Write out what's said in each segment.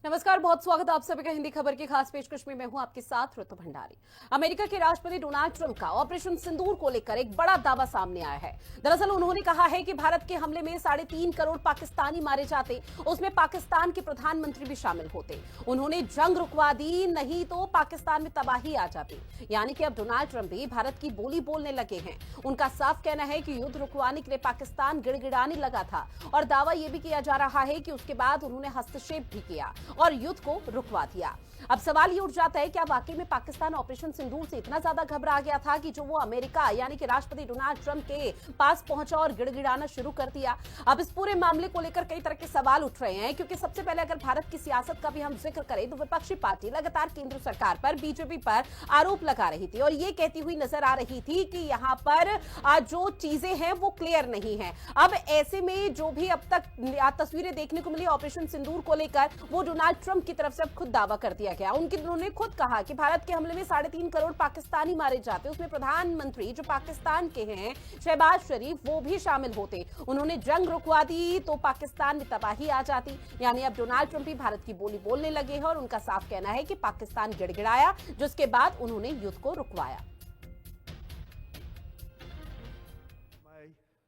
नमस्कार, बहुत स्वागत है आप सभी का हिंदी खबर की खास पेशकश में। मैं हूं आपके साथ ऋतु भंडारी। अमेरिका के राष्ट्रपति डोनाल्ड ट्रंप का ऑपरेशन सिंदूर को लेकर एक बड़ा दावा सामने आया है। दरअसल उन्होंने कहा है कि भारत के हमले में 3.5 करोड़ पाकिस्तानी मारे जाते, उसमें पाकिस्तान के प्रधानमंत्री भी शामिल होते। उन्होंने जंग रुकवा दी, नहीं तो पाकिस्तान में तबाही आ जाती। यानी कि अब डोनाल्ड ट्रंप भी भारत की बोली बोलने लगे हैं। उनका साफ कहना है कि युद्ध रुकवाने के लिए पाकिस्तान गिड़गिड़ाने लगा था और दावा यह भी किया जा रहा है कि उसके बाद उन्होंने हस्तक्षेप भी किया और युद्ध को रुकवा दिया। अब सवाल ये उठ जाता है, क्या वाकई में पाकिस्तान ऑपरेशन सिंदूर से इतना ज्यादा घबरा गया था कि जो वो अमेरिका यानी कि राष्ट्रपति डोनाल्ड ट्रंप के पास पहुंचा और गिड़गिड़ाना शुरू कर दिया? अब इस पूरे मामले को लेकर कई तरह के सवाल उठ रहे हैं, क्योंकि सबसे पहले अगर भारत की सियासत का भी हम जिक्र करें तो विपक्षी पार्टी लगातार केंद्र सरकार पर, बीजेपी पर आरोप लगा रही थी और ये कहती हुई नजर आ रही थी कि यहां पर जो चीजें हैं वो क्लियर नहीं है। अब ऐसे में जो भी अब तक तस्वीरें देखने को मिली ऑपरेशन सिंदूर को लेकर, वो डोनाल्ड ट्रंप की तरफ से अब खुद दावा कर दिया गया। उन्होंने खुद कहा कि भारत के हमले में 3.5 करोड़ पाकिस्तानी मारे जाते, उसमें प्रधानमंत्री जो पाकिस्तान के हैं शहबाज शरीफ, वो भी शामिल होते। उन्होंने जंग रुकवा दी तो पाकिस्तान में तबाही आ जाती। यानी अब डोनाल्ड ट्रंप भी भारत की बोली बोलने लगे हैं और उनका साफ कहना है कि पाकिस्तान गिड़गिड़ाया, जिसके बाद उन्होंने युद्ध को रुकवाया।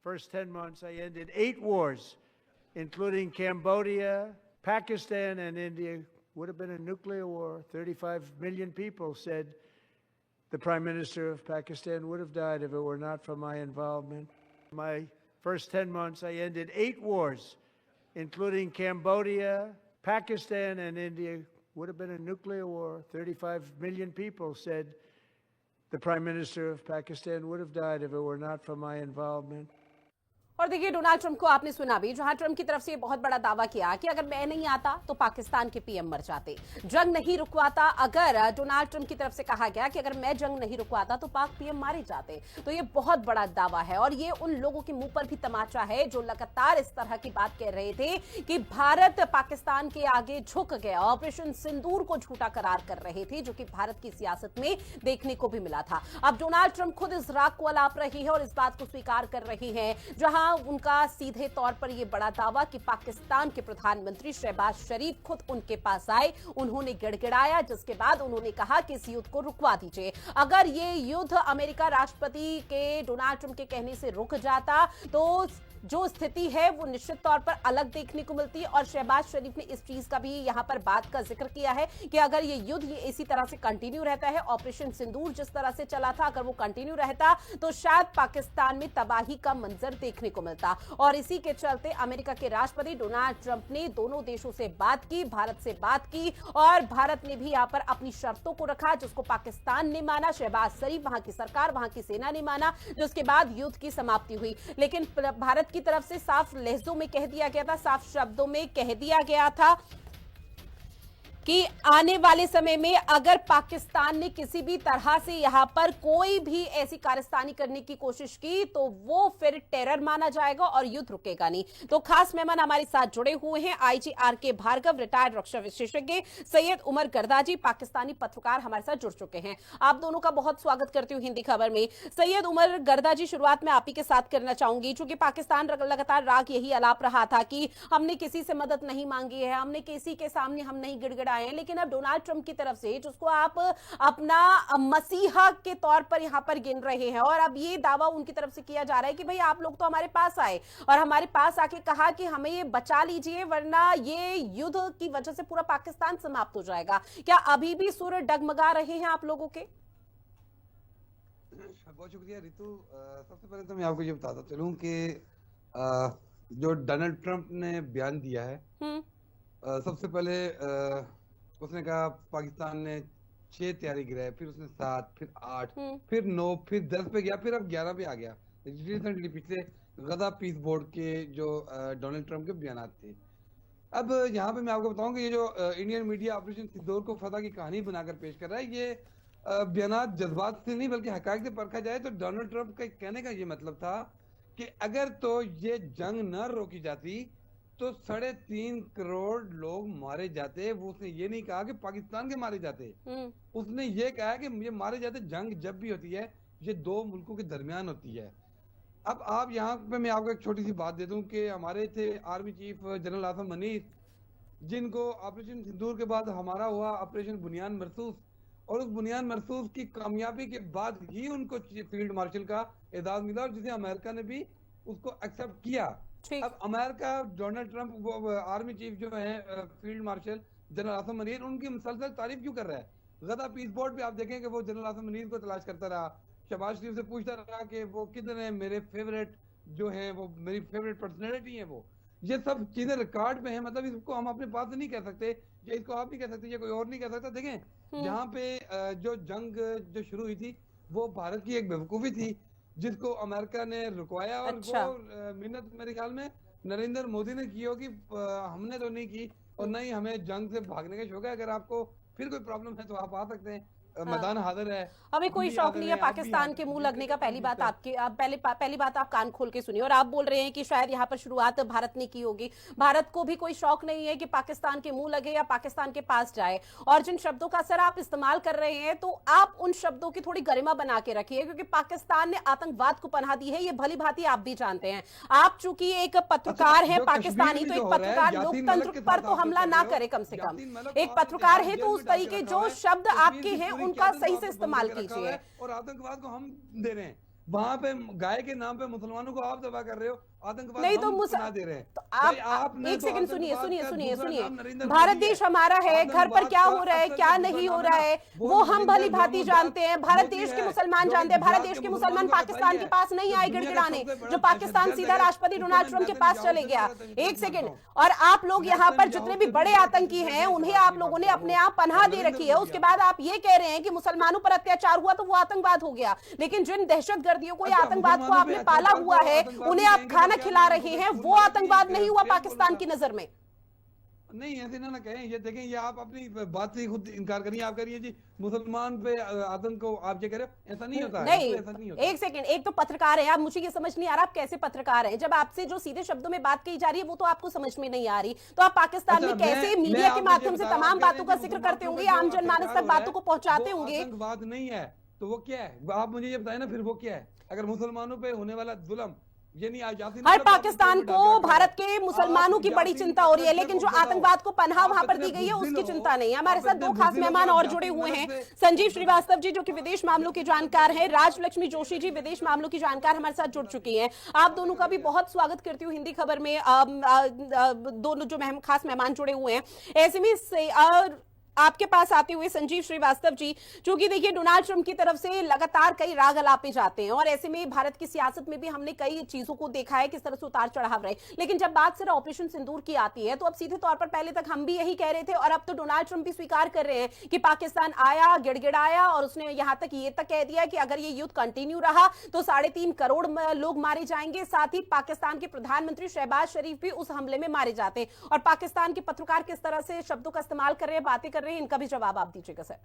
First 10 months, I ended 8 wars, including Cambodia, Pakistan, and India. Would have been a nuclear war. 35 million people said the Prime Minister of Pakistan would have died if it were not for my involvement. My first 10 months, I ended 8 wars, including Cambodia, Pakistan, and India. Would have been a nuclear war. 35 million people said the Prime Minister of Pakistan would have died if it were not for my involvement. और देखिए, Donald Trump को आपने सुना भी, जहां Trump की तरफ से बहुत बड़ा दावा किया कि अगर मैं नहीं आता तो पाकिस्तान के पीएम मर जाते, जंग नहीं रुकवाता। अगर डोनाल्ड ट्रंप की तरफ से कहा गया कि अगर मैं जंग नहीं रुकवाता तो पाक पीएम मारे जाते, तो ये बहुत बड़ा दावा है और ये उन लोगों के मुंह पर भी तमाचा है जो लगातार इस तरह की बात कह रहे थे कि भारत पाकिस्तान के आगे झुक गया, ऑपरेशन सिंदूर को झूठा करार कर रहे थे, जो कि भारत की सियासत में देखने को भी मिला था। अब डोनाल्ड ट्रंप खुद इस राग को अलाप रही है और इस बात को स्वीकार कर रही है, जहां उनका सीधे तौर पर यह बड़ा दावा कि पाकिस्तान के प्रधानमंत्री शहबाज शरीफ खुद उनके पास आए, उन्होंने गिड़गिड़ाया, जिसके बाद उन्होंने कहा कि इस युद्ध को रुकवा दीजिए। अगर ये युद्ध अमेरिका राष्ट्रपति के डोनाल्ड ट्रंप के कहने से रुक जाता तो जो स्थिति है वो निश्चित तौर पर अलग देखने को मिलती है। और शहबाज शरीफ ने इस चीज का भी यहां पर बात का जिक्र किया है कि अगर ये युद्ध ये इसी तरह से कंटिन्यू रहता है, ऑपरेशन सिंदूर जिस तरह से चला था अगर वो कंटिन्यू रहता तो शायद पाकिस्तान में तबाही का मंजर देखने को मिलता। और इसी के चलते अमेरिका के राष्ट्रपति डोनाल्ड ट्रंप ने दोनों देशों से बात की, भारत से बात की और भारत ने भी यहां पर अपनी शर्तों को रखा, जिसको पाकिस्तान ने माना, शहबाज शरीफ, वहां की सरकार, वहां की सेना ने माना, जिसके बाद युद्ध की समाप्ति हुई। लेकिन भारत की तरफ से साफ लहजों में कह दिया गया था, साफ शब्दों में कह दिया गया था कि आने वाले समय में अगर पाकिस्तान ने किसी भी तरह से यहां पर कोई भी ऐसी कारस्तानी करने की कोशिश की तो वो फिर टेरर माना जाएगा और युद्ध रुकेगा नहीं। तो खास मेहमान हमारे साथ जुड़े हुए हैं, आईजी आर.के. भार्गव, रिटायर्ड रक्षा विशेषज्ञ, सैयद उमर गर्दाजी, पाकिस्तानी पत्रकार हमारे साथ जुड़ चुके हैं। आप दोनों का बहुत स्वागत करती हूं हिंदी खबर में। सैयद उमर गर्दाजी, शुरुआत में आप ही के साथ करना चाहूंगी, चूंकि पाकिस्तान लगातार राग यही अलाप रहा था कि हमने किसी से मदद नहीं मांगी है, हमने किसी के सामने हम नहीं गिड़गिड़ा आए हैं, लेकिन अब डोनाल्ड ट्रंप की तरफ से, जिसको आप अपना मसीहा के तौर पर यहां पर गिन रहे हैं, और अब ये दावा उनकी तरफ से किया जा रहा है कि भाई आप लोग तो हमारे पास आए और हमारे पास आके कहा कि हमें ये बचा लीजिए वरना ये युद्ध की वजह से पूरा पाकिस्तान समाप्त हो जाएगा। क्या अभी भी सुर डगमगा रहे हैं आप लोगों के? बहुत शुक्रिया रितु। सबसे पहले तो मैं आपको ये बताता चलूं कि जो डोनाल्ड ट्रंप ने बयान दिया है, सबसे पहले उसने कहा पाकिस्तान ने 6 तैयारी गिराए, फिर उसने 7, फिर 8, फिर 9, फिर 10 पे गया, फिर अब 11 पे आ गया। रिसेंटली पिछले गजा पीस बोर्ड के जो डोनाल्ड ट्रंप के बयान थे। अब यहाँ पे मैं आपको बताऊं कि ये जो इंडियन मीडिया ऑपरेशन सिंदूर को फतह की कहानी बनाकर पेश कर रहा है, ये बयान जज्बात से नहीं बल्कि हकायक से परखा जाए तो डोनाल्ड ट्रंप का कहने का ये मतलब था कि अगर तो ये जंग न रोकी जाती तो 3.5 करोड़ लोग मारे जाते। वो उसने ये नहीं कहा कि पाकिस्तान के मारे जाते, उसने ये कहा कि ये मारे जाते। जंग जब भी होती है ये 2 मुल्कों के दरमियान होती है। अब आप यहाँ पे मैं आपको एक छोटी सी बात दे दूं कि हमारे थे आर्मी चीफ जनरल आसम मनीष, जिनको ऑपरेशन सिंदूर के बाद हमारा हुआ ऑपरेशन बुनियान मरसूस, और उस बुनियान मरसूस की कामयाबी के बाद ही उनको फील्ड मार्शल का एजाज मिला, और जिसे अमेरिका ने भी उसको एक्सेप्ट किया। ठीक। अब अमेरिका, डोनाल्ड ट्रंप, वो आर्मी चीफ जो है field marshal general Asim Munir, उनकी मुसलसल तारीफ क्यों कर रहा है? गदा पीस बोर्ड पे आप देखें कि वो जनरल आसिम मनीर को तलाश करता रहा, शहबाज शरीफ से पूछता रहा कि वो किधर है, मेरे फेवरेट जो है, वो मेरी फेवरेट पर्सनैलिटी है। वो ये सब चीजें रिकॉर्ड में है, मतलब इसको हम अपने पास नहीं कह सकते, या इसको आप नहीं कह सकते, या कोई और नहीं कह सकता। देखें, जहाँ पे जो जंग जो शुरू हुई थी वो भारत की एक बेवकूफी थी, जिसको अमेरिका ने रुकवाया, और अच्छा। वो मिन्नत मेरे ख्याल में नरेंद्र मोदी ने की होगी, हमने तो नहीं की, और न ही हमें जंग से भागने का शौक है। अगर आपको फिर कोई प्रॉब्लम है तो आप आ सकते हैं, मैदान हाजिर है। हमें कोई हम भी शौक हाजिर नहीं हैं, है आप भी पाकिस्तान हाजिर के हैं, मुंह जिससे लगने का। पहली बात दिक्कत है। आपकी, आप पहली बात आप कान खोल के सुनिए। और आप बोल रहे हैं कि शायद यहाँ पर शुरुआत भारत ने की होगी। भारत को भी कोई शौक नहीं है कि पाकिस्तान के मुंह लगे या पाकिस्तान के पास जाए। और जिन शब्दों का सर आप इस्तेमाल कर रहे हैं, तो आप उन शब्दों की थोड़ी गरिमा बना के रखिए, क्योंकि पाकिस्तान ने आतंकवाद को पनाह दी है, ये भली भांति आप भी जानते हैं। आप चूंकि एक पत्रकार है जो पाकिस्तानी, कश्मीर तो में एक जो हो रहा है, पत्रकार यासीन लोकतंत्र मलिक के पर साथ तो आप जो हमला कर ना रहे हो, करे कम से कम। यासीन मलिक को एक आपने पत्रकार जहां है जेल तो में उस डाल के तरीके रखा जो हुआ है, शब्द कश्मीर आपके की हैं पूरी उनका क्यादत सही को से आपने इस्तेमाल बंद करके रखा हुआ कीजिए। है, और आतंकवाद को हम दे रहे हैं। वहां पे गाय के नाम पे मुसलमानों को आप दबा कर रहे हो, आतंकवाद नहीं तो हम पनाह दे रहे हैं। तो भाई आप आपने एक तो सेकंड सुनिए आतंकवाद सुनिए का सुनिए दूसरा सुनिए। नाम नरेंद्र भारत मोदी है। देश हमारा है, घर पर आतंकवाद क्या का हो रहा है असल क्या जो दूसरा नहीं हो नाम है रहा ना, है वो वो हम नरेंद्र भली भांति दामोदर जानते हैं। भारत मोदी देश के है, मुसलमान जो जानते हैं। भारत गुजरात देश के के मुसलमानों मुसलमान का पाकिस्तान कसाई के है, पास नहीं जो आए दुनिया का गिड़गिड़ाने, सबसे बड़ा जो पाकिस्तान सीधा दहशतगर्द है, राष्ट्रपति जिसको डोनाल्ड मैं ट्रंप के पास नेतन्याहू चले से गया। भी ज्यादा एक सेकंड। दहशतगर्द मानता हूं। और आप लोग यहाँ पर जितने भी नेतन्याहू से बड़े भी ज्यादा आतंकी हैं दहशतगर्द उन्हें है आप शहबाज लोगों ने शरीफ अपने वो, आप पनाह दे नरेंद्र रखी है। मोदी उसके आप। बाद आप ये कह रहे हैं कि मुसलमानों पर अत्याचार हुआ तो वो आतंकवाद हो गया, लेकिन जिन दहशतगर्दियों को या अच्छा, आतंकवाद को मुसलमानों पे आपने पाला अत्याचार हुआ को है, आतंकवाद उन्हें नहीं आप कहेंगे खाना तो क्या खिला बोलूं? रहे तो हैं, झूठ वो बोला कि आतंकवाद नहीं हुआ फेक बोल पाकिस्तान रहा की था। नजर में। नहीं, ऐसे ना कहें। ये देखें, ये आप अपनी बात से खुद इनकार करिए। आप करिए जी मुसलमान पे आतंक को आप ये कह रहे हो, ऐसा नहीं होता है, नहीं, ऐसा नहीं होता। एक सेकंड। एक तो पत्रकार है आप, मुझे ये समझ नहीं आ रहा आप कैसे पत्रकार हैं जब आपसे जो सीधे शब्दों में बात कही जा रही है वो तो आपको समझ में नहीं आ रही, तो आप पाकिस्तान में कैसे मीडिया के माध्यम से तमाम बातों का जिक्र करते होंगे, आम जनमानस तक बातों को पहुंचाते होंगे। आतंकवाद नहीं है तो वो क्या है? आप मुझे ये बताएं ना, फिर वो क्या है? अगर मुसलमानों पे होने वाला जुल्म, ये नहीं आज यासीन हर मलिक को आपने पाकिस्तान जेल में को डाल के रखा भारत हुआ है। के मुसलमानों आप की बड़ी यासीन चिंता हो रही है, मलिक लेकिन को जो बताओ, आतंकवाद को पनाह आप वहां पर इतने दी गई है बुज़दिल उसकी हो, चिंता नहीं है। हमारे आप साथ इतने दो खास बुज़दिल हो मेहमान कि और आप जुड़े यासीन हुए मलिक हैं। से संजीव श्रीवास्तव जी जो कि विदेश मामलों के जानकार हैं, राजलक्ष्मी जोशी जी विदेश मामलों की जानकार हमारे साथ जुड़ चुकी हैं। आप दोनों का भी बहुत स्वागत करती हूँ हिंदी खबर में। दोनों जो खास मेहमान जुड़े हुए हैं, ऐसे में आपके पास आते हुए संजीव श्रीवास्तव जी, क्योंकि देखिए डोनाल्ड ट्रंप की तरफ से लगातार कई राग अलापे जाते हैं और ऐसे में भारत की सियासत में भी हमने कई चीजों को देखा है किस तरह से उतार चढ़ाव रहे, लेकिन जब बात सिर्फ ऑपरेशन सिंदूर की आती है तो अब सीधे तौर पर पहले तक हम भी यही कह रहे थे और अब तो डोनाल्ड ट्रंप भी स्वीकार कर रहे हैं कि पाकिस्तान आया, गिड़गिड़ाया और उसने यहां तक ये तक कह दिया कि अगर ये युद्ध कंटिन्यू रहा तो 3.5 करोड़ लोग मारे जाएंगे। साथ ही पाकिस्तान के प्रधानमंत्री शहबाज शरीफ भी उस हमले में मारे जाते हैं। और पाकिस्तान के पत्रकार किस तरह से शब्दों का इस्तेमाल कर रहे हैं, बातें कर रहे हैं, इनका भी जवाब आप दीजिएगा सर।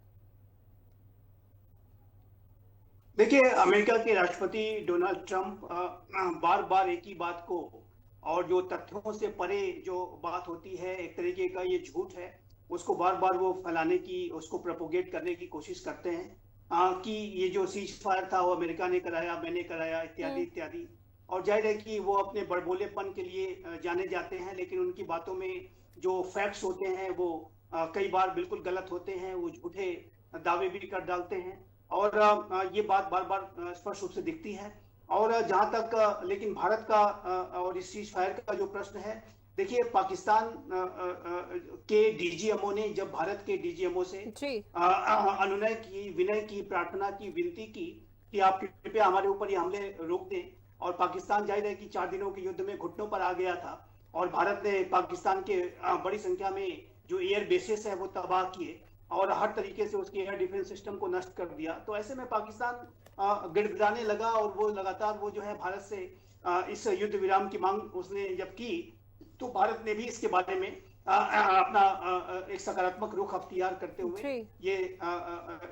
देखिए, अमेरिका के राष्ट्रपति डोनाल्ड ट्रंप बार बार एक ही बात को, और जो तथ्यों से परे जो बात होती है, एक तरीके का ये झूठ है, उसको बार बार वो फैलाने की, उसको प्रोपोगेट करने की कोशिश करते हैं कि ये जो सीज फायर था वो अमेरिका ने कराया, मैंने कराया, इत्यादि इत्यादि। और जाहिर है कि वो अपने बड़बोलेपन के लिए जाने जाते हैं, लेकिन उनकी बातों में जो फैक्ट्स होते हैं वो कई बार बिल्कुल गलत होते हैं, वो झूठे दावे भी कर डालते हैं और ये बात बार बार स्पष्ट रूप से दिखती है। और जहां तक लेकिन भारत का और इस सीज फायर का जो प्रश्न है, देखिए पाकिस्तान के डीजीएमओ ने जब भारत के डीजीएमओ से अनुनय की, विनय की, प्रार्थना की, विनती की कि आप कृपया हमारे ऊपर ये हमले रोक दें, और पाकिस्तान जाहिर है कि 4 दिनों के युद्ध में घुटनों पर आ गया था और भारत ने पाकिस्तान के बड़ी संख्या में जो एयर बेसेस है वो तबाह किए और हर तरीके से उसके एयर डिफेंस सिस्टम को नष्ट कर दिया। तो ऐसे में पाकिस्तान गिड़गिड़ाने लगा और वो लगातार वो जो है भारत से इस युद्ध विराम की मांग उसने जब की, तो भारत ने भी इसके बारे में अपना एक सकारात्मक रुख अख्तियार करते हुए ये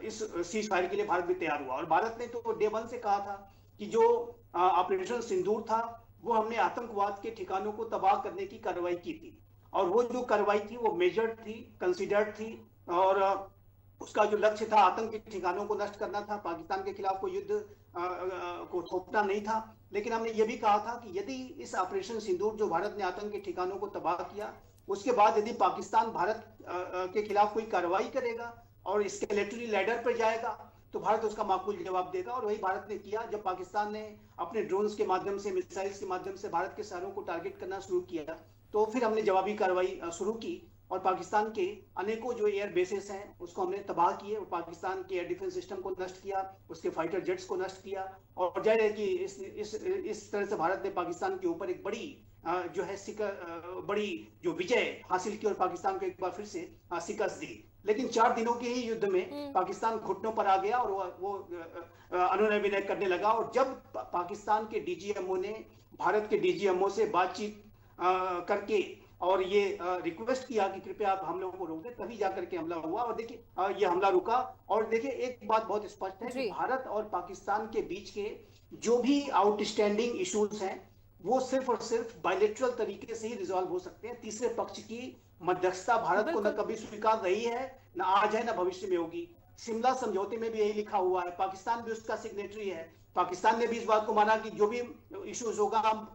इस सीज फायर के लिए भारत भी तैयार हुआ। और भारत ने तो डे 1 से कहा था कि जो ऑपरेशन सिंदूर था वो हमने आतंकवाद के ठिकानों को तबाह करने की कार्रवाई की थी, और वो जो कार्रवाई थी वो मेजर्ड थी, कंसिडर्ड थी, और उसका जो लक्ष्य था आतंक के ठिकानों को नष्ट करना था, पाकिस्तान के खिलाफ कोई युद्ध को थोपना नहीं था। लेकिन हमने ये भी कहा था कि यदि इस ऑपरेशन सिंदूर जो भारत ने आतंक के ठिकानों को तबाह किया, उसके बाद यदि पाकिस्तान भारत के खिलाफ कोई कार्रवाई करेगा और एस्केलेटरी लैडर पर जाएगा तो भारत उसका माकूल जवाब देगा। और वही भारत ने किया जब पाकिस्तान ने अपने ड्रोन्स के माध्यम से, मिसाइल्स के माध्यम से भारत के शहरों को टारगेट करना शुरू किया, तो फिर हमने जवाबी कार्रवाई शुरू की और पाकिस्तान के अनेकों जो एयर बेसेस हैं उसको हमने तबाह किए, पाकिस्तान के एयर डिफेंस सिस्टम को नष्ट किया, उसके फाइटर जेट्स को नष्ट किया। और जाहिर है कि इस तरह से भारत ने पाकिस्तान के ऊपर एक बड़ी जो है बड़ी जो विजय हासिल की और पाकिस्तान को एक बार फिर से शिकस्त दी। लेकिन 4 दिनों के ही युद्ध में पाकिस्तान घुटनों पर आ गया और वो अनुनय विनय करने लगा। और जब पाकिस्तान के डीजीएमओ ने भारत के डीजीएमओ से बातचीत करके और ये रिक्वेस्ट किया कि कृपया आप हम लोगों को रोक दें, तभी जाकर के हमला हुआ। और देखिए ये हमला रुका। और देखिए एक बात बहुत स्पष्ट है कि भारत और पाकिस्तान के बीच के जो भी आउटस्टैंडिंग इश्यूज हैं वो सिर्फ और सिर्फ बायलैटरल तरीके से ही रिजॉल्व हो सकते हैं। तीसरे पक्ष की मध्यस्थता भारत को न कभी स्वीकार रही है, न आज है, न भविष्य में होगी। शिमला समझौते में भी यही लिखा हुआ है, पाकिस्तान भी उसका सिग्नेटरी है। पाकिस्तान ने भी इस बात को माना कि जो भी इश्यूज होगा हम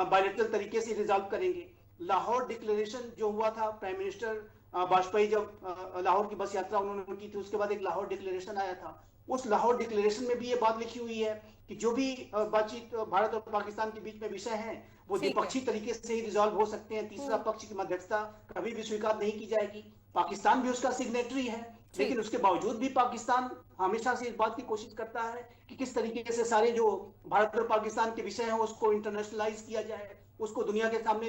बायलैटरल तरीके से रिजॉल्व करेंगे। लाहौर डिक्लेरेशन जो हुआ था, प्राइम मिनिस्टर वाजपेयी जब लाहौर की बस यात्रा उन्होंने की थी, उसके बाद एक लाहौर डिक्लेरेशन आया था। उस लाहौर डिक्लेरेशन में भी ये बात लिखी हुई है कि जो भी बातचीत भारत और पाकिस्तान के बीच में विषय हैं वो द्विपक्षीय तरीके से ही रिजॉल्व हो सकते हैं। तीसरा पक्ष की मध्यस्थता कभी भी स्वीकार नहीं की जाएगी। पाकिस्तान भी उसका सिग्नेटरी है, लेकिन उसके बावजूद भी पाकिस्तान हमेशा से इस बात की कोशिश करता है कि किस तरीके से सारे जो भारत और पाकिस्तान के विषय हैं उसको इंटरनेशनलाइज किया जाए, उसको दुनिया के सामने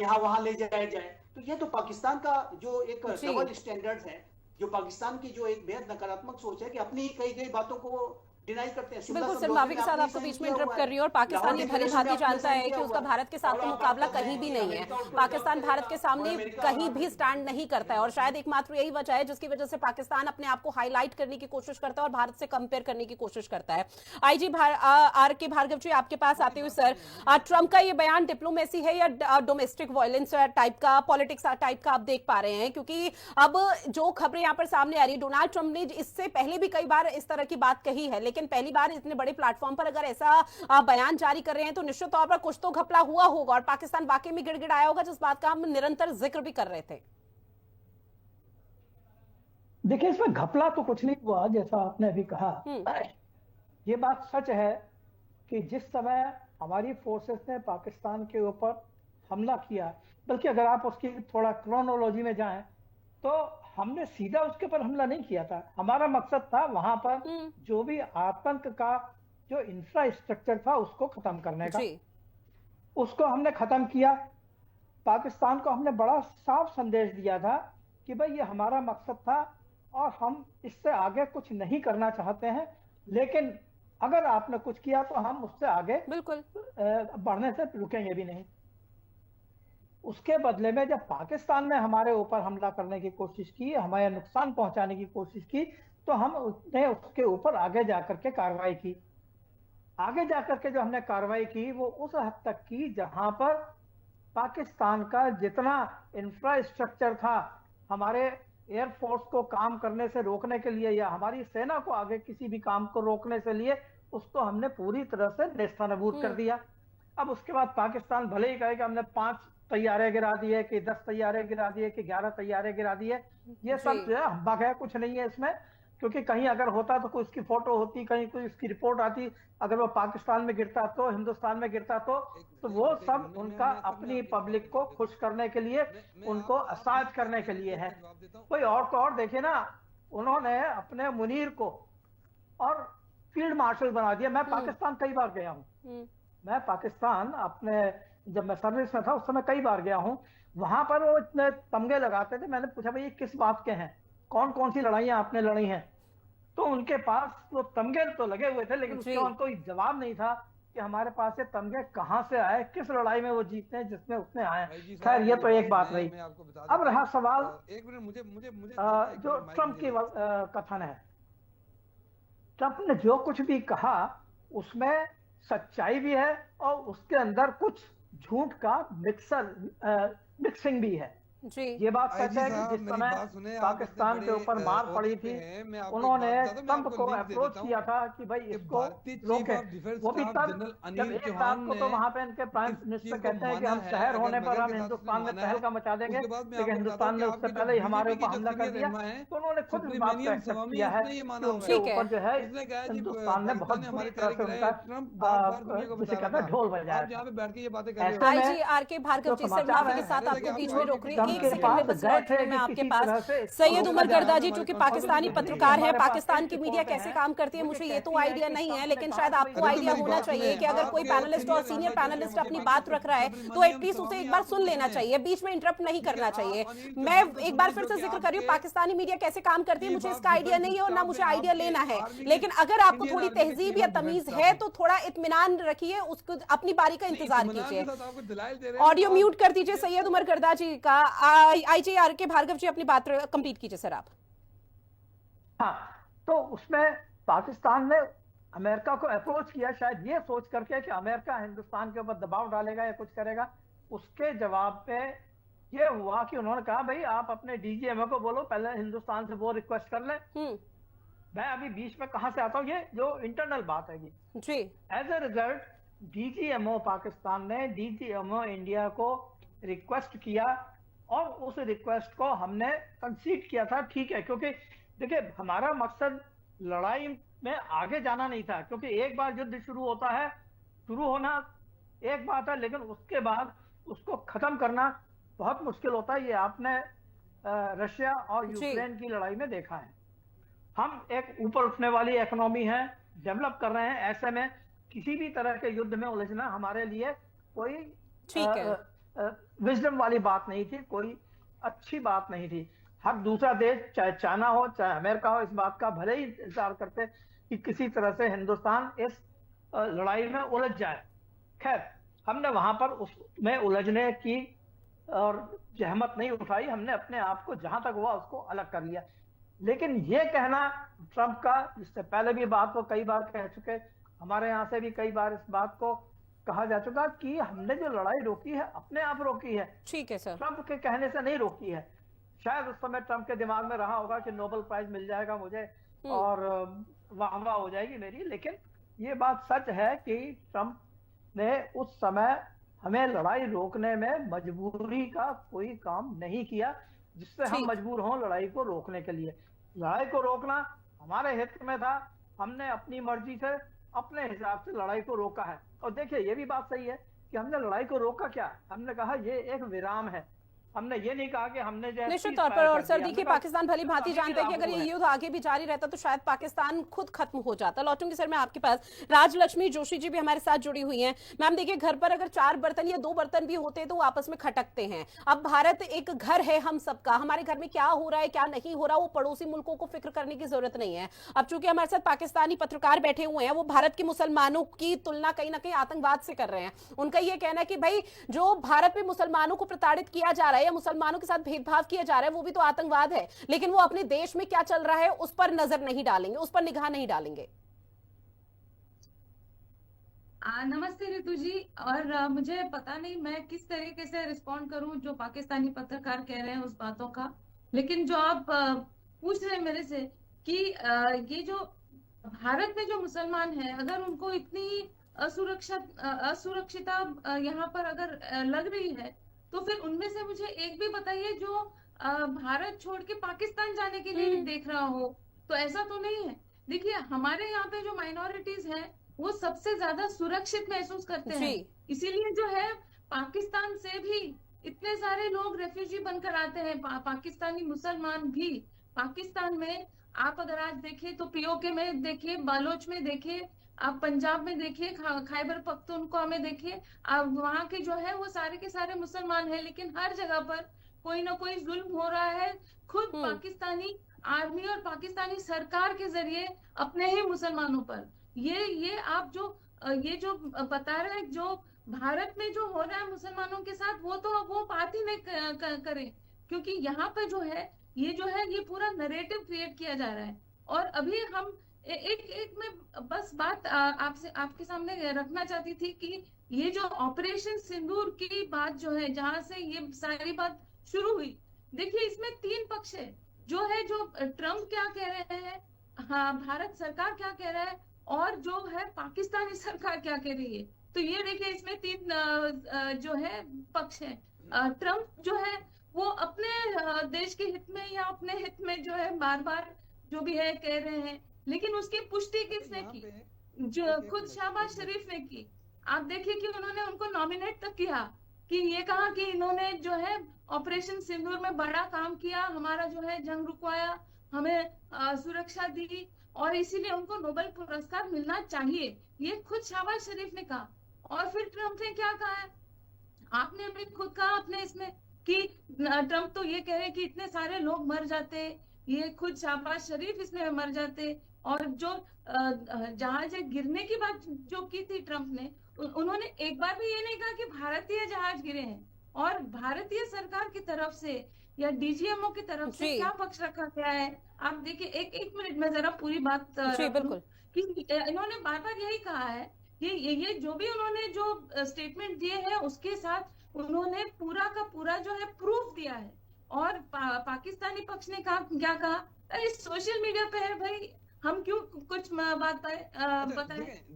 यहाँ वहां ले जाया जाए। तो ये तो पाकिस्तान का जो एक डबल स्टैंडर्ड है, जो पाकिस्तान की जो एक बेहद नकारात्मक सोच है कि अपनी ही कही गई बातों को डिनाई करते हैं। बिल्कुल सर, माफी के साथ आपको बीच में इंटरप्ट कर रही हूँ। और पाकिस्तान ये भली भांति जानता है कि उसका भारत के साथ तो मुकाबला कहीं भी नहीं है। पाकिस्तान भारत के सामने कहीं भी स्टैंड नहीं करता है और शायद एकमात्र यही वजह है जिसकी वजह से पाकिस्तान अपने आप को हाईलाइट करने की कोशिश करता है और भारत से कंपेयर करने की कोशिश करता है। आईजी आर के भार्गव जी, आपके पास आते हुए सर, ट्रंप का ये बयान डिप्लोमेसी है या डोमेस्टिक वायलेंस टाइप का, पॉलिटिक्स टाइप का आप देख पा रहे हैं? क्योंकि अब जो खबरें यहाँ पर सामने आ रही है, डोनाल्ड ट्रंप ने इससे पहले भी कई बार इस तरह की बात कही है, लेकिन पहली बार इतने बड़े प्लेटफॉर्म पर अगर ऐसा बयान जारी कर रहे हैं तो निश्चित तौर पर कुछ तो घपला हुआ होगा और पाकिस्तान वाकई में गिड़गिड़ाया होगा, जिस बात का हम निरंतर जिक्र भी कर रहे थे। देखिए, इसमें घपला तो कुछ नहीं हुआ, जैसा आपने अभी कहा। ये बात सच है कि जिस समय हमारी फोर्सेस ने पाकिस्तान के ऊपर हमला किया, बल्कि अगर आप उसकी थोड़ा क्रोनोलॉजी में जाएं तो हमने सीधा उसके ऊपर हमला नहीं किया था। हमारा मकसद था वहां पर जो भी आतंक का जो इंफ्रास्ट्रक्चर था उसको खत्म करने का। उसको हमने खत्म किया। पाकिस्तान को हमने बड़ा साफ संदेश दिया था कि भाई ये हमारा मकसद था और हम इससे आगे कुछ नहीं करना चाहते हैं, लेकिन अगर आपने कुछ किया तो हम उससे आगे बिल्कुल बढ़ने से रुकेंगे भी नहीं। उसके बदले में जब पाकिस्तान ने हमारे ऊपर हमला करने की कोशिश की, हमें नुकसान पहुंचाने की कोशिश की, तो हमने उसके ऊपर आगे जाकर के कार्रवाई की। आगे जाकर के जो हमने कार्रवाई की वो उस हद तक की जहां पर पाकिस्तान का जितना इंफ्रास्ट्रक्चर था हमारे एयरफोर्स को काम करने से रोकने के लिए या हमारी सेना को आगे किसी भी काम को रोकने से लिए, उसको हमने पूरी तरह से नेस्तनाबूद कर दिया। अब उसके बाद पाकिस्तान भले ही कहे कि हमने 5 तैयारे गिरा दिए कि 10 तैयारे गिरा दिए कि 11 तैयारे गिरा दिए, ये सब जो है हम्बक है, कुछ नहीं है इसमें। क्योंकि कहीं अगर होता तो कोई उसकी फोटो होती, कहीं कोई उसकी रिपोर्ट आती, अगर वो पाकिस्तान में गिरता तो, हिंदुस्तान में गिरता तो वो सब उनका अपनी पब्लिक को खुश करने के लिए, उनको असाज करने के लिए है। कोई और तो और देखिए ना, उन्होंने अपने मुनीर को और फील्ड मार्शल बना दिया। मैं पाकिस्तान कई बार गया हूँ, मैं पाकिस्तान अपने जब मैं सर्विस में था उस समय कई बार गया हूँ। वहां पर वो इतने तमगे लगाते थे, मैंने पूछा भाई ये किस बात के हैं, कौन कौन सी लड़ाइयां आपने लड़ी हैं? तो उनके पास वो तमगे तो लगे हुए थे, लेकिन उसका उनको जवाब नहीं था कि हमारे पास ये तमगे कहाँ से आए, किस लड़ाई में वो जीते हैं जिसमें उसने आए। खैर ये तो एक बात रही। अब रहा सवाल जो ट्रंप की कथन है। ट्रंप ने जो कुछ भी कहा उसमें सच्चाई भी है और उसके अंदर कुछ झूठ का मिक्सिंग भी है। जी ये बात आईजी सच है कि साहब, जिस मेरी समय बात सुने, आप पाकिस्तान इतने के बड़े ऊपर मार ओहदे पड़ी पे थी, हैं, मैं आपको एक उन्होंने बात बताता हूं, मैं ट्रंप आपको को लिंक दे अप्रोच देता हूं किया था कि भाई कि इसको भारतीय चीफ रोके। ऑफ डिफेंस वो भी स्टाफ तब जनरल जब अनिल एक रात चौहान को ने तो वहां पे इनके प्राइम इस मिनिस्टर चीज को कहते हैं कि माना हम है। शहर अगर होने पर मगर हम के साथ उसने हिंदुस्तान में माना है, तहलका मचा देंगे, उसके बाद मैं लेकिन आपको बताता हूं हिंदुस्तान कि ने उससे आपकी जो पहले ही हमारे बीजेपी की ऊपर जो हमला कर सीनियर दिया। रहनुमा है तो उन्होंने खुद इस बात को सुब्रमण्यम एक्सेप्ट स्वामी, किया है उसने ये कि माना हुआ उनके है। ठीक है। ऊपर जो है उसने कहा जी हिंदुस्तान ने पाकिस्तान बहुत ने बुरी हमारी तरह तैयारी से कराई उनका है। ट्रंप बार बार दुनिया को जिसे बता कहते रहा हैं ढोल था, बजाया आप यहाँ था। पे बैठ के ये बातें कर रहे हो। ऐसे में आईजी आरके भार्गव जो जी, सिर्फ समाचार माफी है के साथ हैरत है कि आपको बीच आपको में आईजी रोक रही ट्रंप हूँ, एक के सेकंड में पास बस गए लौट रही थे हूँ मैं कि आपके किसी पास। तरह से सैयद रोका उमर जाए। गर्दा जी, चूंकि पाकिस्तानी हमारे पत्रकार है, पास पाकिस्तान कई की मीडिया रिपोर्टें कैसे हैं, काम करती है, वो मुझे ये ये तो कहती हैं आइडिया कि नहीं है, ट्रंप लेकिन ने शायद कहा आपको कि भाई आइडिया मेरी होना बात चाहिए सुने, कि अगर कोई आपके पैनलिस्ट और सीनियर सीनियर रहनुमा पैनलिस्ट जो अपनी है बात रख रहा है तो एटलीस्ट उसे एक बार सुन लेना चाहिए, बीच में इंटरप्ट नहीं करना चाहिए। मैं एक बार फिर से जिक्र कर रही हूँ, पाकिस्तानी मीडिया कैसे काम करती है मुझे इसका आइडिया नहीं है और ना मुझे आइडिया लेना है, लेकिन अगर आपको थोड़ी तहजीब या तमीज है तो थोड़ा इत्मीनान रखिए, उसको अपनी बारी का इंतजार कीजिए। ऑडियो म्यूट कर दीजिए सैयद उमर गर्दा जी का। आईजी आरके भार्गव जी, अपनी बात कंप्लीट कीजिए सर आप। हाँ, तो उसमें पाकिस्तान ने अमेरिका को अप्रोच किया शायद ये सोच करके कि अमेरिका हिंदुस्तान के ऊपर दबाव डालेगा या कुछ करेगा। उसके जवाब पे ये हुआ कि उन्होंने कहा भाई आप अपने डीजीएमओ को बोलो पहले हिंदुस्तान से वो रिक्वेस्ट कर ले। मैं अभी बीच में कहां से आता हूँ, ये जो इंटरनल बात है जी। As a result DGMO Pakistan ने डीजीएमओ इंडिया को रिक्वेस्ट किया और उस रिक्वेस्ट को हमने कंसीड किया था। ठीक है, क्योंकि देखिए हमारा मकसद लड़ाई में आगे जाना नहीं था, क्योंकि एक बार युद्ध शुरू होता है, शुरू होना एक बात है, लेकिन उसके बाद उसको खत्म करना बहुत मुश्किल होता है। ये आपने रशिया और यूक्रेन की लड़ाई में देखा है। हम एक ऊपर उठने वाली इकोनॉमी है, डेवलप कर रहे हैं, ऐसे में किसी भी तरह के युद्ध में उलझना हमारे लिए कोई विजडम वाली बात नहीं थी, कोई अच्छी बात नहीं थी। हर दूसरा देश, चाहे चाइना हो चाहे अमेरिका हो, इस बात का भले ही इंतजार करते कि किसी तरह से हिंदुस्तान इस लड़ाई में उलझ जाए। खैर, हमने वहां पर उसमें उलझने की और जहमत नहीं उठाई, हमने अपने आप को जहां तक हुआ उसको अलग कर लिया। लेकिन ये कहना ट्रंप का, जिससे पहले भी बात को कई बार कह चुके, हमारे यहाँ से भी कई बार इस बात को कहा जा चुका कि हमने जो लड़ाई रोकी है अपने आप रोकी है, ठीक है सर, ट्रंप के कहने से नहीं रोकी है। शायद उस समय ट्रंप के दिमाग में रहा होगा कि नोबेल प्राइज मिल जाएगा मुझे और वाह वाह हो जाएगी मेरी, लेकिन ये बात सच है कि ट्रंप ने उस समय हमें लड़ाई रोकने में मजबूरी का कोई काम नहीं किया जिससे हम मजबूर हों लड़ाई को रोकने के लिए। लड़ाई को रोकना हमारे हित में था, हमने अपनी मर्जी से अपने हिसाब से लड़ाई को रोका है। और देखिए ये भी बात सही है कि हमने लड़ाई को रोका क्या, हमने कहा ये एक विराम है, हमने ये नहीं कहा कि हमने जो निश्चित तौर पर। और सर देखिए, पाकिस्तान भली भांति जानते हैं कि अगर ये युद्ध आगे भी जारी रहता तो शायद पाकिस्तान खुद खत्म हो जाता। लौटूंगी सर मैं आपके पास। राजलक्ष्मी जोशी जी भी हमारे साथ जुड़ी हुई हैं। मैम देखिए, घर पर अगर 4 बर्तन या 2 बर्तन भी होते हैं तो वो आपस में खटकते हैं। अब भारत एक घर है हम सबका, हमारे घर में क्या हो रहा है क्या नहीं हो रहा वो पड़ोसी मुल्कों को फिक्र करने की जरूरत नहीं है। अब चूंकि हमारे साथ पाकिस्तानी पत्रकार बैठे हुए हैं, वो भारत के मुसलमानों की तुलना कहीं ना कहीं आतंकवाद से कर रहे हैं। उनका ये कहना है कि भाई जो भारत में मुसलमानों को प्रताड़ित किया जा रहा है या मुसलमानों के साथ भेदभाव किया जा रहा है वो भी तो आतंकवाद है, लेकिन वो अपने देश में क्या चल रहा है उस पर नजर नहीं डालेंगे, उस पर निगाह नहीं डालेंगे। नमस्ते ऋतु जी। और मुझे पता नहीं मैं किस तरीके से रिस्पॉन्ड करूं जो पाकिस्तानी पत्रकार कह रहे हैं उस बातों का, लेकिन जो आप पूछ रहे हैं मेरे से कि ये जो भारत में जो मुसलमान हैं अगर उनको इतनी असुरक्षिता यहाँ पर अगर लग रही है तो फिर उनमें से मुझे एक भी बताइए जो भारत छोड़ के पाकिस्तान जाने के लिए देख रहा हो। तो ऐसा तो नहीं है। देखिए हमारे यहाँ पे जो माइनॉरिटीज हैं वो सबसे ज्यादा सुरक्षित महसूस करते हैं, इसीलिए जो है पाकिस्तान से भी इतने सारे लोग रेफ्यूजी बनकर आते हैं। पाकिस्तानी मुसलमान भी पाकिस्तान में, आप अगर आज देखें तो पीओके में देखिए, बालोच में देखिए, आप पंजाब में देखिए, खैबर पख्तूनख्वा में देखिए, अब वहां के जो है वो सारे के सारे मुसलमान हैं, लेकिन हर जगह पर कोई ना कोई जुल्म हो रहा है खुद पाकिस्तानी आर्मी और पाकिस्तानी सरकार के जरिए अपने ही मुसलमानों पर। ये आप जो ये जो बता रहे हैं जो भारत में जो हो रहा है मुसलमानों के साथ, वो तो वो बात ही नहीं करें, क्योंकि यहाँ पे जो है ये पूरा नरेटिव क्रिएट किया जा रहा है। और अभी हम एक मैं बस बात आपसे आपके सामने रखना चाहती थी कि ये जो ऑपरेशन सिंदूर की बात जो है, जहां से ये सारी बात शुरू हुई। देखिए इसमें तीन पक्ष है, जो ट्रम्प क्या कह रहे हैं, हाँ भारत सरकार क्या कह रहा है, और जो है पाकिस्तानी सरकार क्या कह रही है। तो ये देखिए इसमें तीन जो है पक्ष है। ट्रम्प जो है वो अपने देश के हित में या अपने हित में जो है बार बार जो भी है कह रहे हैं, लेकिन उसकी पुष्टि किसने की, जो खुद शहबाज शरीफ ने की। आप देखिए कि उन्होंने उनको नॉमिनेट तक किया, कि ये कहा कि इन्होंने जो है ऑपरेशन सिंदूर में बड़ा काम किया, हमारा जो है जंग रुकवाया, हमें सुरक्षा दी, और इसीलिए उनको नोबेल पुरस्कार मिलना चाहिए, ये खुद शहबाज शरीफ ने कहा। और फिर ट्रम्प ने क्या कहा है, आपने भी खुद कहा अपने इसमें कि ट्रम्प तो ये कह रहे कि इतने सारे लोग मर जाते, ये खुद शहबाज शरीफ इसमें मर जाते। और जो जहाज गिरने की बात जो की थी ट्रम्प ने, उन्होंने एक बार भी ये नहीं कहा कि भारतीय जहाज गिरे हैं, और भारतीय सरकार की तरफ से या डीजीएमओ की तरफ से क्या पक्ष रखा गया है। आप देखिए एक मिनट में जरा पूरी बात बिल्कुल कि इन्होंने बार बार यही कहा है कि ये जो भी उन्होंने जो स्टेटमेंट दिए हैं उसके साथ उन्होंने पूरा का पूरा जो है प्रूफ दिया है। और पाकिस्तानी पक्ष ने क्या कहा, अरे सोशल मीडिया पे है भाई, हम क्यों कुछ बात बताएं।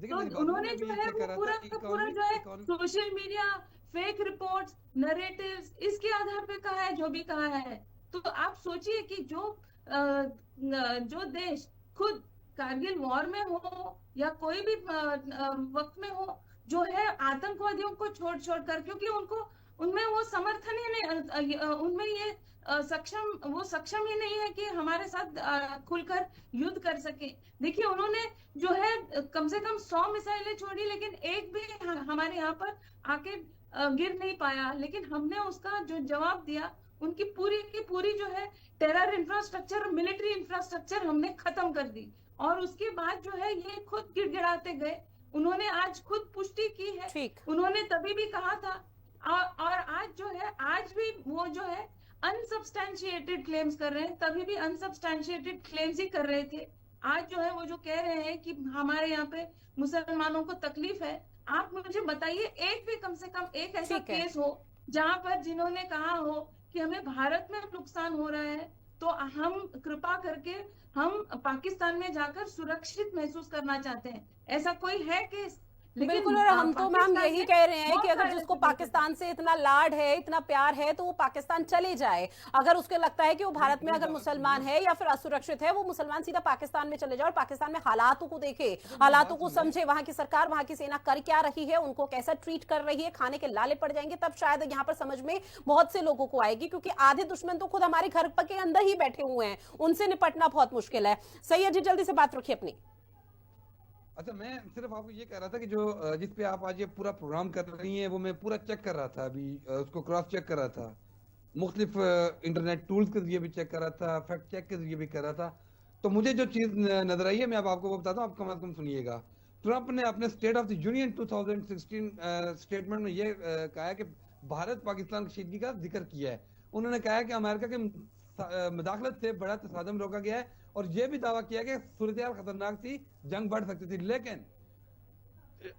तो उन्होंने जो है वो पूरा का पूरा जो है social media, fake reports, narratives, इसके आधार पे कहा है जो भी कहा है। तो आप सोचिए कि जो देश खुद कारगिल वॉर में हो या कोई भी वक्त में हो, जो है आतंकवादियों को छोड़ कर, क्योंकि उनमें वो समर्थन ही नहीं, उनमें ये सक्षम ही नहीं है कि हमारे साथ खुलकर युद्ध कर सके। देखिए उन्होंने जो है कम से कम 100 मिसाइलें छोड़ी, लेकिन एक भी हमारे यहाँ पर आके गिर नहीं पाया। लेकिन हमने उसका जो जवाब दिया, उनकी पूरी की पूरी जो है टेरर इंफ्रास्ट्रक्चर, मिलिट्री इंफ्रास्ट्रक्चर हमने खत्म कर दी। और उसके बाद जो है ये खुद गिड़गिड़ाते गए। उन्होंने आज खुद पुष्टि की है, उन्होंने तभी भी कहा था, और आज जो है आज भी वो जो है अनसब्सटैंशिएटेड क्लेम्स कर रहे हैं, तभी भी अनसब्सटैंशिएटेड क्लेम्स ही कर रहे थे। आज जो है वो जो कह रहे हैं कि हमारे यहाँ पे मुसलमानों को तकलीफ है। आप मुझे बताइए एक भी कम से कम एक ऐसा केस हो जहां पर जिन्होंने कहा हो कि हमें भारत में नुकसान हो रहा है, तो हम कृपा करके हम पाकिस्तान में जाकर सुरक्षित महसूस करना चाहते हैं, ऐसा कोई है केस? बिल्कुल। और हम तो मैम यही कह रहे हैं कि अगर जिसको पाकिस्तान से इतना लाड है, इतना प्यार है, तो वो पाकिस्तान चले जाए। अगर उसको लगता है कि वो भारत में अगर मुसलमान है या फिर असुरक्षित है, वो मुसलमान सीधा पाकिस्तान में चले जाए और पाकिस्तान में हालातों को देखे, हालातों को समझे, वहां की सरकार, वहां की सेना कर क्या रही है, उनको कैसा ट्रीट कर रही है, खाने के लाले पड़ जाएंगे, तब शायद यहाँ पर समझ में बहुत से लोगों को आएगी। क्योंकि आधे दुश्मन तो खुद हमारे घर के अंदर ही बैठे हुए हैं, उनसे निपटना बहुत मुश्किल है। सैयद जी जल्दी से बात रखिए अपनी। अच्छा, मैं सिर्फ आपको ये कह रहा था कि जो जिस पे आप आज ये पूरा प्रोग्राम कर रही हैं, वो मैं पूरा चेक कर रहा था, अभी उसको क्रॉस चेक कर रहा था, मुख्तलिफ इंटरनेट टूल्स के जरिए भी चेक कर रहा था, फैक्ट चेक के जरिए भी कर रहा था। तो मुझे जो चीज़ नजर आई है, मैं अब आपको वो बताता हूँ, आप कम अज कम सुनिएगा। ट्रंप ने अपने state of the union 2016 statement में ये कहा है कि भारत पाकिस्तान कशीदगी का जिक्र किया है। उन्होंने कहा है कि अमेरिका के मुदाखलत से बड़ा तसादम रोका गया है, और यह भी दावा किया कि सूरत-ए-हाल खतरनाक थी, जंग बढ़ सकती थी। लेकिन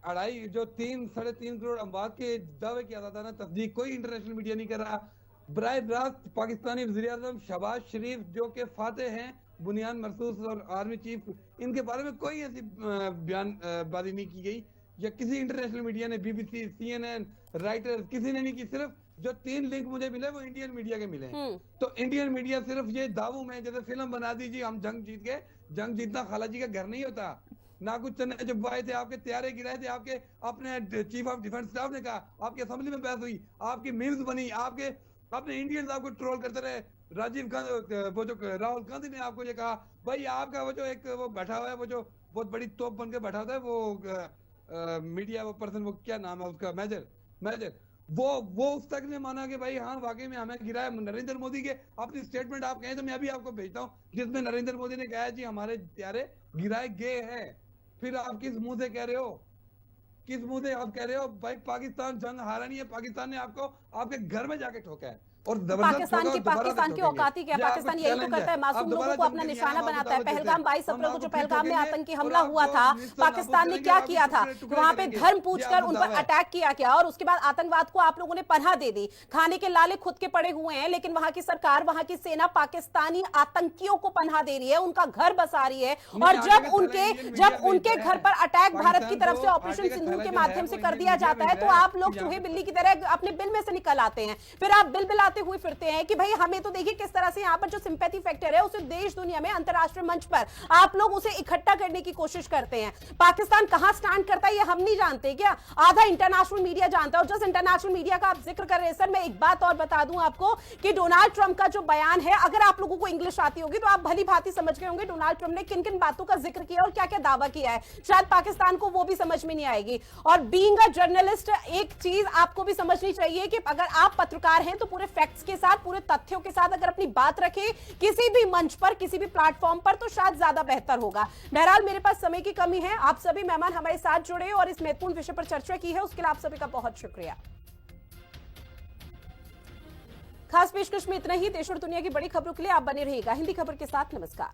3.5 करोड़ अमवात के दावे किया जाता है ना, तस्दीक कोई इंटरनेशनल मीडिया नहीं कर रहा। बराह रास्त पाकिस्तानी वज़ीर-ए-आज़म शहबाज शरीफ, जो कि फातेह हैं, बुनियान मरसूस और आर्मी चीफ, इनके बारे में कोई ऐसी बयानबाजी नहीं की गई, या किसी इंटरनेशनल मीडिया ने, BBC, CNN, राइटर्स, किसी ने नहीं की। सिर्फ जो 3 लिंक मुझे मिले वो इंडियन मीडिया के मिले हैं। तो इंडियन मीडिया सिर्फ ये दावों में, जैसे फिल्म बना दीजिए हम जंग जीत गए, जंग जीतना खाला जी का घर नहीं होता ना। कुछ चने चुपवाए थे, आपके तैयारे गिराए थे, आपके अपने चीफ ऑफ डिफेंस स्टाफ ने कहा, आपकी असेंबली में बहस हुई, आपकी मीम्स बनी, आपके अपने इंडियंस आपको ट्रोल करते रहे। राजीव गांधी, वो जो राहुल गांधी ने आपको ये कहा, भाई आपका वो जो एक वो बैठा हुआ है, वो जो बहुत बड़ी तोप बन के बैठा हुआ है, वो मीडिया वो पर्सन, वो क्या नाम है उसका, मेजर, वो उस तक ने माना कि भाई हाँ वाकई में हमें गिराया। नरेंद्र मोदी के अपनी स्टेटमेंट आप कहें तो मैं अभी आपको भेजता हूँ, जिसमें नरेंद्र मोदी ने कहा है जी हमारे हथियारे गिराए गए हैं। फिर आप किस मुंह से कह रहे हो, किस मुंह से आप कह रहे हो भाई पाकिस्तान जंग हारा नहीं है, पाकिस्तान ने आपको आपके घर में जाके ठोका है। और जबरदस्त पाकिस्तान होगा की और दोबारा पाकिस्तान से की ठोकेंगे। औकाती क्या? ये आपको पाकिस्तान यही तो challenge करता है, है। मासूम आप दोबारा लोगों को अपना धमकी नहीं, निशाना आप बनाता है। दावत देते पहलगाम हैं। 22 हम अप्रैल को आपको जो फिर पहलगाम में ठोकेंगे आतंकी और हमला आपको हुआ था, निस्तर पाकिस्तान ने नाबूद क्या करेंगे, किया आपको था? टुकड़े टुकड़े वहां पे करेंगे। धर्म ये पूछकर आपको उन पर दावा है। अटैक किया गया और उसके बाद आतंकवाद को आप लोगों ने पनाह दे दी। खाने के लाले खुद के पड़े हुए हैं, लेकिन वहां की सरकार, वहां की सेना पाकिस्तानी आतंकियों को पनाह दे रही है, उनका घर बसा रही है। और जब उनके घर पर अटैक भारत की तरफ से ऑपरेशन सिंदूर के माध्यम से कर दिया जाता है, तो आप लोग चूहे बिल्ली की तरह अपने बिल में से निकल आते हैं। फिर आप बिल बिलाते हुए फिरते हैं कि भाई हमें तो देखिए किस तरह से यहाँ पर जो सिंपैथी फैक्टर है उसे देश दुनिया में अंतरराष्ट्रीय मंच पर आप लोग उसे इकट्ठा करने की कोशिश करते हैं। पाकिस्तान कहां स्टैंड करता है ये हम नहीं जानते क्या? आधा इंटरनेशनल मीडिया जानता है। और जस्ट इंटरनेशनल मीडिया का आप जिक्र कर रहे हैं सर, मैं एक बात और बता दूं आपको कि डोनाल्ड ट्रंप का जो बयान है, अगर आप लोगों को इंग्लिश आती होगी तो आप भली भांति समझ गए होंगे डोनाल्ड ट्रंप ने किन किन बातों का जिक्र किया और क्या क्या दावा किया है। शायद पाकिस्तान को वो भी समझ में नहीं आएगी। और बीइंग अ जर्नलिस्ट एक चीज आपको भी समझनी चाहिए कि अगर आप पत्रकार हैं तो पूरे फैक्ट्स के साथ, पूरे तथ्यों के साथ अगर अपनी बात रखें किसी भी मंच पर, किसी भी प्लेटफॉर्म पर, तो शायद ज्यादा बेहतर होगा। बहरहाल मेरे पास समय की कमी है। आप सभी मेहमान हमारे साथ जुड़े और इस महत्वपूर्ण विषय पर चर्चा की है, उसके लिए आप सभी का बहुत शुक्रिया। खास पेशकश में इतना ही। देश और दुनिया की बड़ी खबरों के लिए आप बने रहिएगा हिंदी खबर के साथ। नमस्कार।